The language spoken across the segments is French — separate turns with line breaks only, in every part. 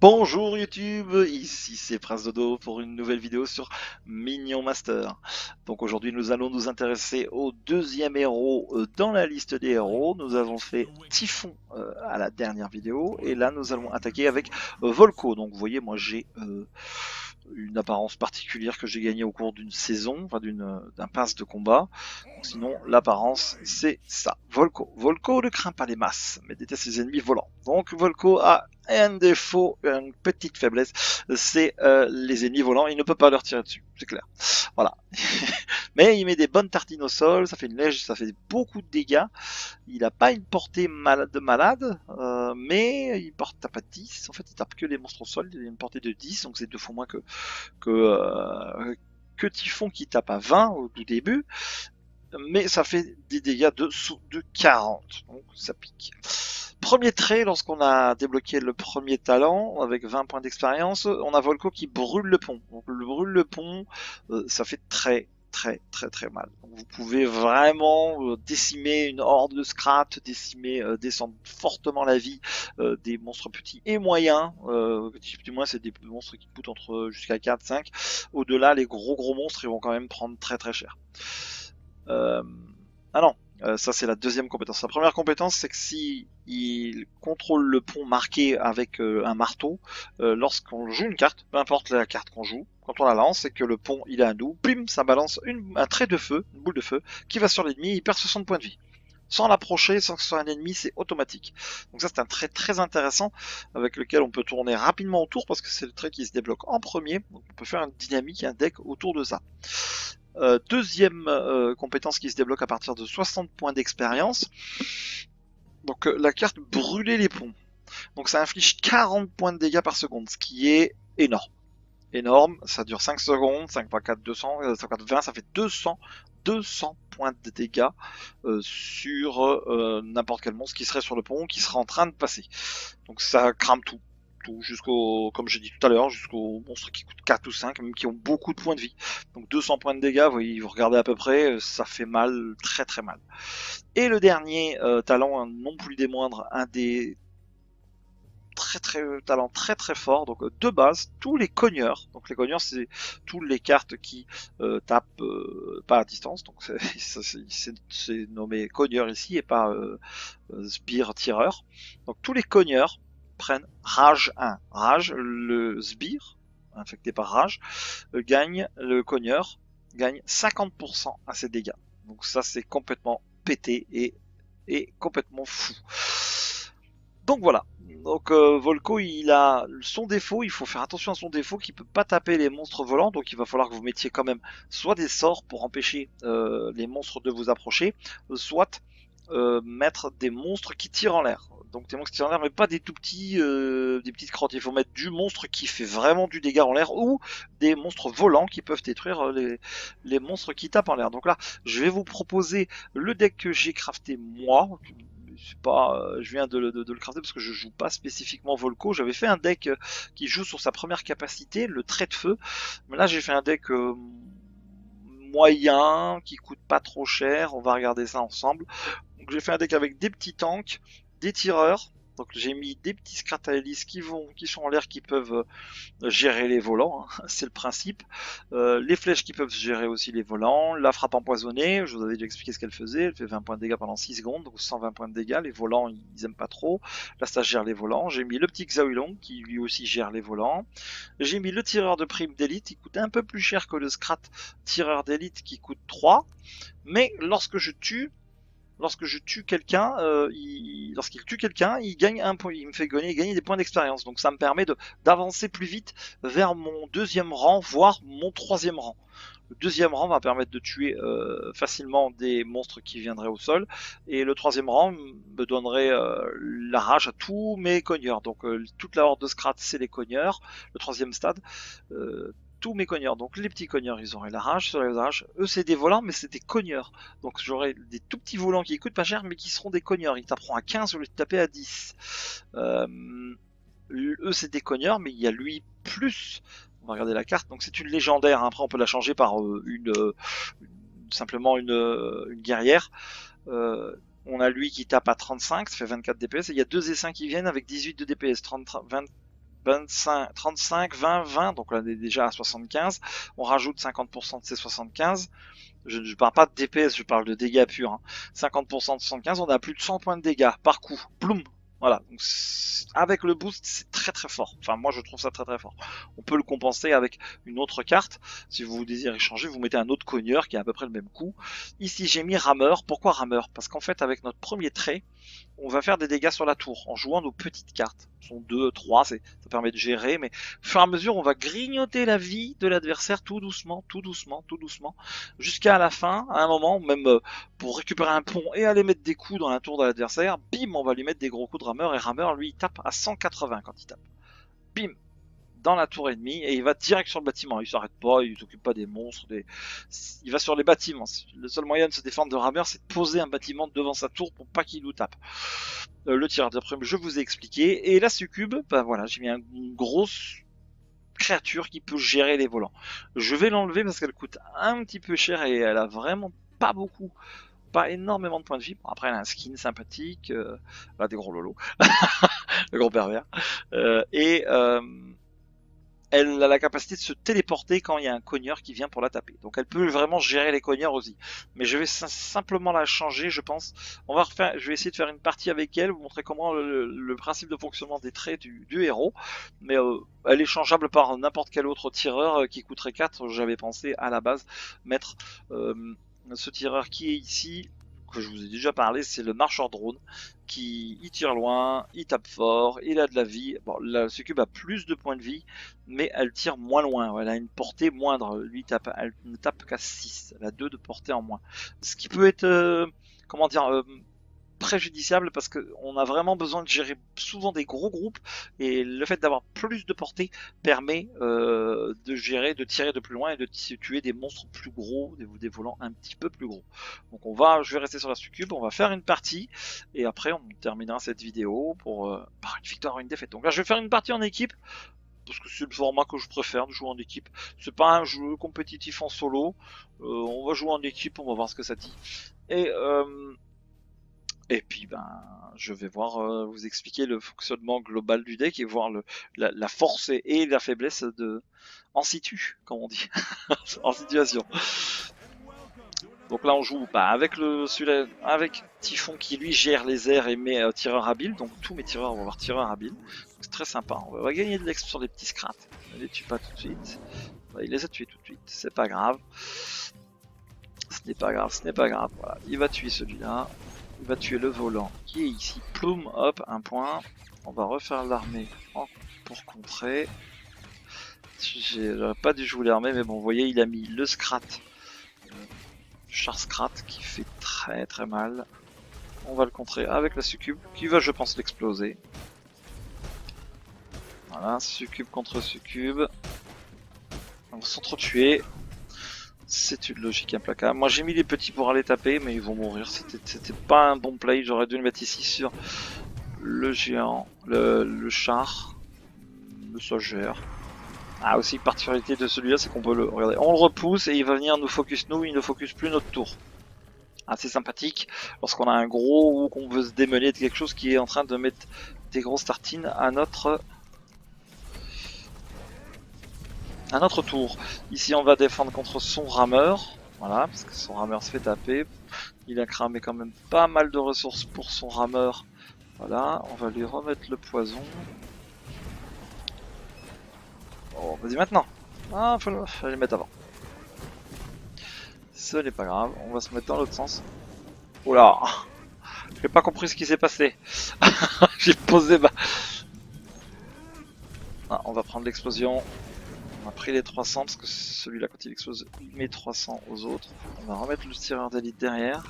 Bonjour YouTube, ici c'est Prince Dodo pour une nouvelle vidéo sur Minion Master. Donc aujourd'hui nous allons nous intéresser au deuxième héros dans la liste des héros. Nous avons fait Typhon à la dernière vidéo et là nous allons attaquer avec Volko. Donc vous voyez moi j'ai une apparence particulière que j'ai gagnée au cours d'une saison, enfin d'un pass de combat. Donc sinon l'apparence c'est ça, Volko. Volko ne craint pas les masses mais déteste les ennemis volants. Donc Volko a un défaut, une petite faiblesse, c'est les ennemis volants, il ne peut pas leur tirer dessus, c'est clair. Voilà. Mais il met des bonnes tartines au sol, ça fait une lège, ça fait beaucoup de dégâts. Il n'a pas une portée malade, mais il tape pas 10. En fait, il tape que les monstres au sol, il a une portée de 10, donc c'est deux fois moins que, que Typhon qui tape à 20 au tout début. Mais ça fait des dégâts de 40, donc ça pique. Premier trait, lorsqu'on a débloqué le premier talent, avec 20 points d'expérience, on a Volko qui brûle le pont. Donc le brûle le pont, ça fait très mal. Donc, vous pouvez vraiment décimer une horde de scrat, descendre fortement la vie des monstres petits et moyens. Du moins c'est des monstres qui coûtent entre jusqu'à 4-5. Au-delà, les gros monstres, ils vont quand même prendre très cher. Ah non, ça c'est la deuxième compétence. La première compétence, c'est que si il contrôle le pont marqué avec un marteau, lorsqu'on joue une carte, peu importe la carte qu'on joue, quand on la lance et que le pont il est à nous, bim, ça balance un trait de feu, une boule de feu, qui va sur l'ennemi, il perd 60 points de vie. Sans l'approcher, sans que ce soit un ennemi, c'est automatique. Donc ça c'est un trait très intéressant avec lequel on peut tourner rapidement autour parce que c'est le trait qui se débloque en premier. Donc on peut faire une dynamique, un deck autour de ça. Deuxième compétence qui se débloque à partir de 60 points d'expérience. Donc la carte brûler les ponts. Donc ça inflige 40 points de dégâts par seconde, ce qui est énorme. Énorme, ça dure 5 secondes, 5 x 4, 200, 5 x 20, ça fait 200 points de dégâts sur n'importe quel monstre qui serait sur le pont, qui serait en train de passer. Donc ça crame tout. Jusqu'au, comme j'ai dit tout à l'heure, jusqu'aux monstres qui coûtent 4 ou 5, même qui ont beaucoup de points de vie. Donc 200 points de dégâts, vous regardez à peu près, ça fait mal, très mal. Et le dernier talent, non plus des moindres, un des talents très fort, donc de base tous les cogneurs, donc les cogneurs c'est toutes les cartes qui tapent pas à distance, donc c'est nommé cogneur ici et pas sbire tireur. Donc tous les cogneurs prennent rage 1. Rage, le sbire infecté par rage gagne, le cogneur gagne 50% à ses dégâts. Donc ça c'est complètement pété et complètement fou. Donc voilà. Donc Volko, il a son défaut, il faut faire attention à son défaut, qu'il peut pas taper les monstres volants, donc il va falloir que vous mettiez quand même soit des sorts pour empêcher les monstres de vous approcher, soit mettre des monstres qui tirent en l'air. Donc des monstres qui tirent en l'air, mais pas des tout petits, des petites crottes. Il faut mettre du monstre qui fait vraiment du dégât en l'air ou des monstres volants qui peuvent détruire les monstres qui tapent en l'air. Donc là, je vais vous proposer le deck que j'ai crafté moi. Pas, je viens de le crafter parce que je joue pas spécifiquement Volko. J'avais fait un deck qui joue sur sa première capacité, le trait de feu. Mais là, j'ai fait un deck moyen qui coûte pas trop cher. On va regarder ça ensemble. Donc j'ai fait un deck avec des petits tanks, des tireurs. Donc j'ai mis des petits Scratalis qui sont en l'air, qui peuvent gérer les volants, hein, c'est le principe. Les flèches qui peuvent gérer aussi les volants. La frappe empoisonnée, je vous avais déjà expliqué ce qu'elle faisait. Elle fait 20 points de dégâts pendant 6 secondes, donc 120 points de dégâts. Les volants, ils aiment pas trop. Là, ça gère les volants. J'ai mis le petit Xiaolong qui lui aussi gère les volants. J'ai mis le tireur de prime d'élite, il coûte un peu plus cher que le Scrat tireur d'élite qui coûte 3. Mais lorsque je tue quelqu'un, lorsqu'il tue quelqu'un, il gagne un point, il me fait gagner des points d'expérience. Donc ça me permet d'avancer plus vite vers mon deuxième rang, voire mon troisième rang. Le deuxième rang va permettre de tuer facilement des monstres qui viendraient au sol, et le troisième rang me donnerait la rage à tous mes cogneurs. Donc toute la horde de Scrat, c'est les cogneurs. Le troisième stade, tous mes cogneurs. Donc les petits cogneurs, ils auraient la rage sur les rages. Eux, c'est des volants, mais c'est des cogneurs. Donc j'aurai des tout petits volants qui coûtent pas cher, mais qui seront des cogneurs. Ils taperont à 15 au lieu de taper à 10. Eux, c'est des cogneurs, mais il y a lui plus. On va regarder la carte. Donc c'est une légendaire. Après, on peut la changer par simplement une guerrière. On a lui qui tape à 35, ça fait 24 DPS. Et il y a deux essaims qui viennent avec 18 de DPS, 30, 20, 25, 35, 20, 20, donc là on est déjà à 75. On rajoute 50% de ces 75. Je ne parle pas de DPS, je parle de dégâts purs. Hein. 50% de 75, on a plus de 100 points de dégâts par coup. Ploum. Voilà. Donc, avec le boost, c'est très très fort. Enfin, moi je trouve ça très très fort. On peut le compenser avec une autre carte. Si vous désirez changer, vous mettez un autre cogneur qui a à peu près le même coup. Ici, j'ai mis rameur. Pourquoi rameur? Parce qu'en fait, avec notre premier trait, on va faire des dégâts sur la tour en jouant nos petites cartes. Ce sont 2, 3, ça permet de gérer, mais au fur et à mesure, on va grignoter la vie de l'adversaire tout doucement, tout doucement, tout doucement, jusqu'à la fin, à un moment, même pour récupérer un pont et aller mettre des coups dans la tour de l'adversaire, bim, on va lui mettre des gros coups de rameur, et rameur, lui, il tape à 180 quand il tape. Bim, dans la tour ennemie et il va direct sur le bâtiment. Il s'arrête pas, il s'occupe pas des monstres, il va sur les bâtiments. Le seul moyen de se défendre de rameur, c'est de poser un bâtiment devant sa tour pour pas qu'il nous tape. Le tireur d'après, je vous ai expliqué. Et la succube, ben voilà, j'ai mis une grosse créature qui peut gérer les volants. Je vais l'enlever parce qu'elle coûte un petit peu cher et elle a vraiment pas beaucoup. Pas énormément de points de vie. Bon, après, elle a un skin sympathique, là, des gros lolos, le gros pervers. Elle a la capacité de se téléporter quand il y a un cogneur qui vient pour la taper. Donc elle peut vraiment gérer les cogneurs aussi. Mais je vais simplement la changer, je pense. Je vais essayer de faire une partie avec elle, vous montrer comment le principe de fonctionnement des traits du héros. Mais elle est changeable par n'importe quel autre tireur qui coûterait 4. J'avais pensé à la base mettre ce tireur qui est ici, que je vous ai déjà parlé, c'est le marcheur drone, qui il tire loin, il tape fort, il a de la vie. Bon, la succube a plus de points de vie, mais elle tire moins loin, elle a une portée moindre. Lui, elle ne tape qu'à 6, elle a 2 de portée en moins. Ce qui peut être, comment dire, préjudiciable parce qu'on a vraiment besoin de gérer souvent des gros groupes et le fait d'avoir plus de portée permet de gérer, de tirer de plus loin et de tuer des monstres plus gros, des volants un petit peu plus gros. Donc je vais rester sur la succube, on va faire une partie et après on terminera cette vidéo par une victoire ou une défaite. Donc là je vais faire une partie en équipe parce que c'est le format que je préfère de jouer en équipe. C'est pas un jeu compétitif en solo, on va jouer en équipe, on va voir ce que ça dit. Et puis je vais vous expliquer le fonctionnement global du deck et voir la force et la faiblesse en situ, comme on dit, en situation. Donc là on joue avec avec Typhon qui lui gère les airs et met tireur habile. Donc tous mes tireurs vont avoir tireur habile. C'est très sympa. On va gagner de l'exp sur les petits scrats. Ne les tue pas tout de suite. Il les a tués tout de suite. C'est pas grave. Ce n'est pas grave, ce n'est pas grave. Voilà. Il va tuer celui-là. Il va tuer le volant qui est ici. Ploum, hop, un point. On va refaire l'armée pour contrer. J'aurais pas dû jouer l'armée, mais bon, vous voyez, il a mis le Scrat. Char Scrat qui fait très très mal. On va le contrer avec la succube qui va, je pense, l'exploser. Voilà, succube contre succube. On va s'entretuer. C'est une logique implacable. Moi j'ai mis les petits pour aller taper, mais ils vont mourir. C'était pas un bon play. J'aurais dû le mettre ici sur le géant, le char, le sogère. Ah, aussi particularité de celui-là, c'est qu'on peut regardez, on le repousse et il va venir nous focus nous, il ne focus plus notre tour. Assez sympathique lorsqu'on a un gros ou qu'on veut se démêler de quelque chose qui est en train de mettre des grosses tartines à notre tour. Ici on va défendre contre son rameur, voilà, parce que son rameur se fait taper. Il a cramé quand même pas mal de ressources pour son rameur. Voilà, on va lui remettre le poison. Oh, vas-y maintenant. Ah, faut les mettre avant. Ce n'est pas grave, on va se mettre dans l'autre sens. Oula, j'ai pas compris ce qui s'est passé. J'ai posé ma... Ah, on va prendre l'explosion. On a pris les 300 parce que celui-là quand il explose il met 300 aux autres. On va remettre le tireur d'élite derrière.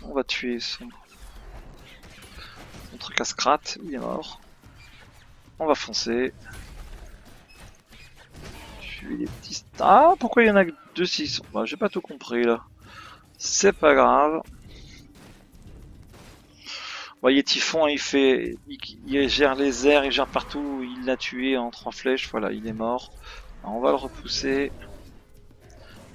On va tuer son truc à Scrat, il est mort. On va foncer. Tuer les petits... Ah, pourquoi il y en a que 2-6 bah, j'ai pas tout compris là. C'est pas grave. Vous voyez Typhon, il gère les airs, il gère partout, il l'a tué en 3 flèches, voilà, il est mort. Alors, on va le repousser.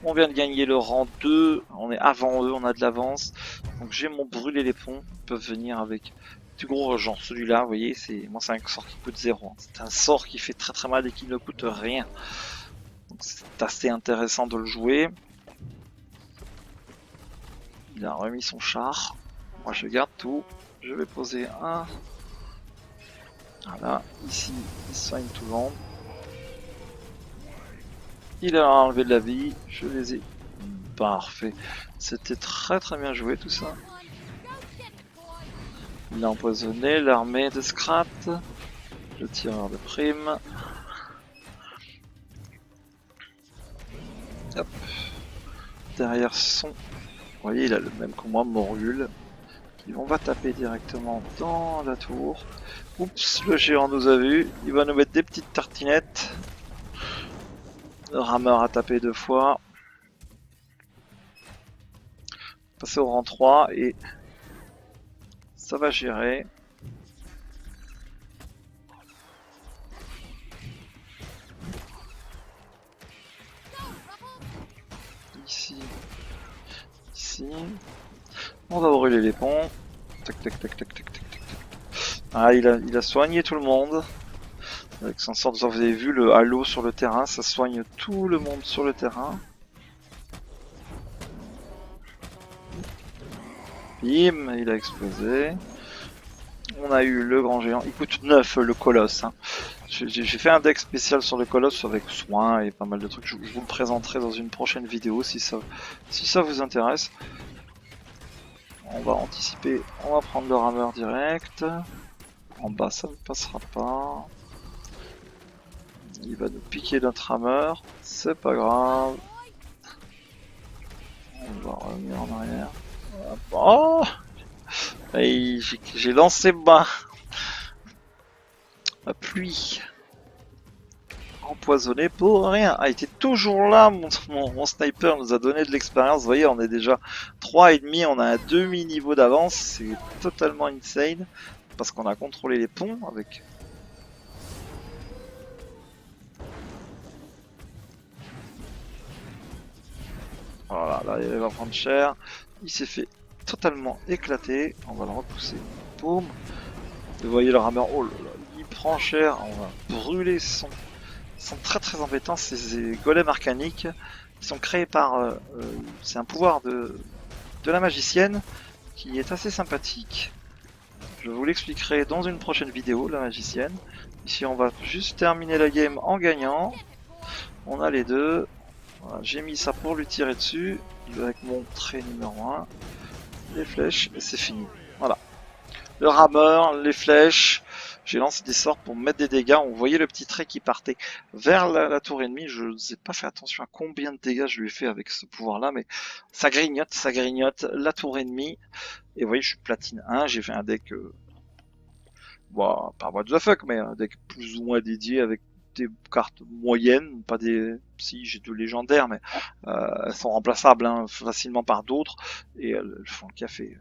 On vient de gagner le rang 2, on est avant eux, on a de l'avance. Donc j'ai mon brûler les ponts, ils peuvent venir avec du gros genre celui-là, vous voyez, moi c'est un sort qui coûte 0. C'est un sort qui fait très très mal et qui ne coûte rien. Donc c'est assez intéressant de le jouer. Il a remis son char. Moi je garde tout. Je vais poser un. Voilà, ici il soigne tout le monde. Il a enlevé de la vie, je les ai. Parfait. C'était très très bien joué tout ça. Il a empoisonné l'armée de Scrat, le tireur de prime. Hop. Derrière son. Vous voyez, il a le même que moi, Morgul. On va taper directement dans la tour. Oups, le géant nous a vu. Il va nous mettre des petites tartinettes. Le rameur a tapé 2 fois. Passer au rang 3 et ça va gérer. Ici. Ici. On va brûler les ponts. Tac tac tac tac tac tac tac. Ah, il a soigné tout le monde. Avec son sort, vous avez vu le halo sur le terrain, ça soigne tout le monde sur le terrain. Bim, il a explosé. On a eu le grand géant, il coûte 9 le colosse. Hein. J'ai fait un deck spécial sur le colosse avec soin et pas mal de trucs. Je vous le présenterai dans une prochaine vidéo si ça vous intéresse. On va anticiper, on va prendre le rameur direct. En bas ça ne passera pas. Il va nous piquer notre rameur, c'est pas grave. On va revenir en arrière. Oh, j'ai lancé bas. La pluie. Empoisonné pour rien. Ah, il était toujours là, mon sniper nous a donné de l'expérience. Vous voyez, on est déjà 3,5, on a un demi-niveau d'avance. C'est totalement insane. Parce qu'on a contrôlé les ponts avec... Voilà, là il va prendre cher. Il s'est fait totalement éclater. On va le repousser. Boum. Vous voyez le rameur. Oh là là, il prend cher. On va brûler son... Ils sont très très embêtants, ces golems arcaniques. Ils sont créés par... c'est un pouvoir de la magicienne qui est assez sympathique. Je vous l'expliquerai dans une prochaine vidéo, la magicienne. Ici on va juste terminer la game en gagnant. On a les deux. Voilà, j'ai mis ça pour lui tirer dessus. Avec mon trait numéro 1. Les flèches et c'est fini. Voilà. Le rameur, les flèches. J'ai lancé des sorts pour mettre des dégâts. On voyait le petit trait qui partait vers la tour ennemie. Je n'ai pas fait attention à combien de dégâts je lui ai fait avec ce pouvoir-là, mais ça grignote la tour ennemie. Et vous voyez, je suis platine 1. J'ai fait un deck, bon, pas what the fuck, mais un deck plus ou moins dédié avec des cartes moyennes, pas des... Si, j'ai 2 légendaires, mais elles sont remplaçables hein, facilement par d'autres. Et elles font le café.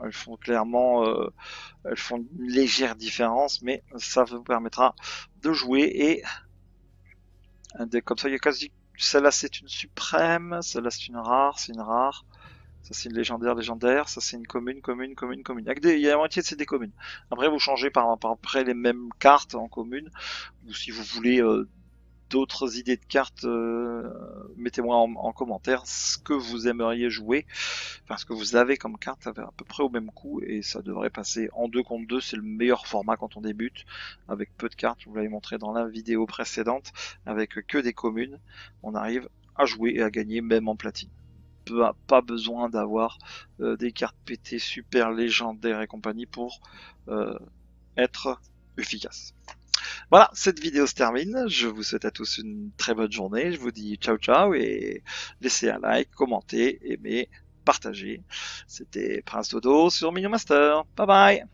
Elles font clairement, elles font une légère différence, mais ça vous permettra de jouer et un deck comme ça, il y a quasi, celle-là c'est une suprême, celle-là c'est une rare, ça c'est une légendaire, ça c'est une commune. Il y a la moitié de c'est des communes. Après vous changez par après les mêmes cartes en commune, ou si vous voulez d'autres idées de cartes, mettez-moi en commentaire ce que vous aimeriez jouer, parce que vous avez comme carte à peu près au même coup, et ça devrait passer en 2 contre 2, c'est le meilleur format quand on débute, avec peu de cartes, je vous l'avais montré dans la vidéo précédente, avec que des communes, on arrive à jouer et à gagner même en platine. Pas besoin d'avoir des cartes pétées super légendaires et compagnie pour être efficace. Voilà, cette vidéo se termine. Je vous souhaite à tous une très bonne journée. Je vous dis ciao ciao et laissez un like, commentez, aimez, partagez. C'était Prince Dodo sur Minion Master. Bye bye.